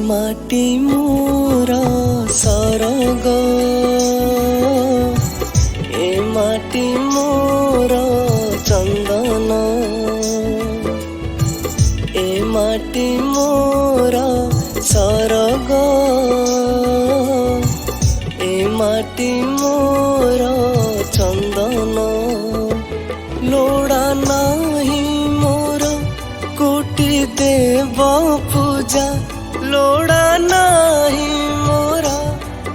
माटी मोर सरग ए माटी मोर चंदन ए माटी मोर सरग ए माटी मोर चंदन लोड़ा नाही मोर कोटि देव पूजा लोड़ा नाही मोरा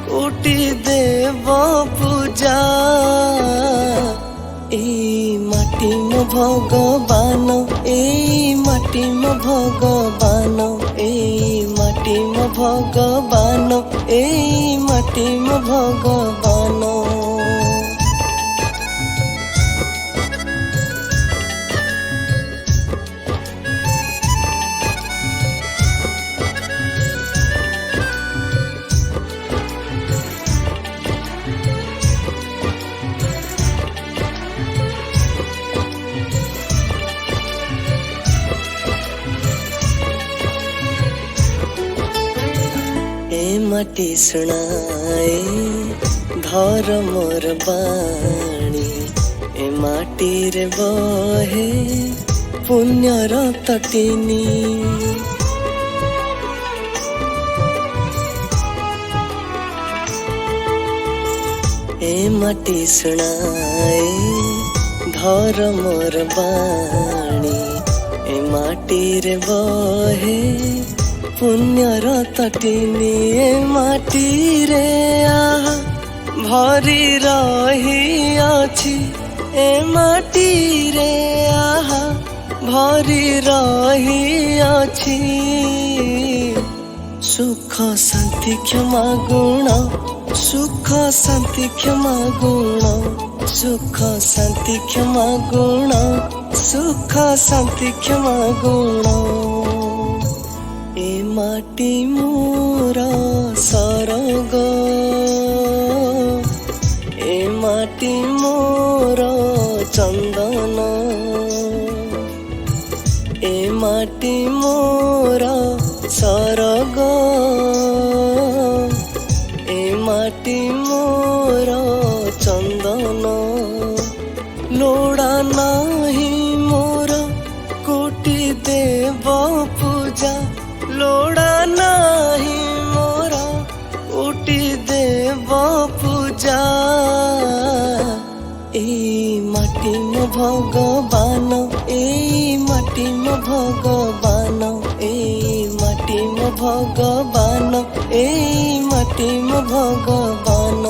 कोटि देव पूजा ए माटी मो भगवान ए माटी मो भगवान ए माटी मो भगवान ए माटी मो भगवान ए माटी सुनाए धर मोर बाणी ए माटी रे बहे पुण्यर तटिनी ए माटी सुनाए धर मोर बाणी ए माटी रे बहे पुण्यर तटिनी ए माटी रे आहा भरी रही अछि ए माटी रे आहा भरी रही अछि सुख शांति क्षमा गुण सुख शांति क्षमा गुण सुख शांति क्षमा गुण सुख शांति क्षमा गुण ए माटी मोर सरग ए माटी मोर चंदन ए माटी मोर सरग ए माटी मोर चंदन लोड़ा नाही मोर कोटि देव पूजा लोड़ा नाही मोरा कोटि देव पूजा ए माटी मो भगवान ए माटी मो भगवान ए माटी मो भगवान ए माटी मो भगवान।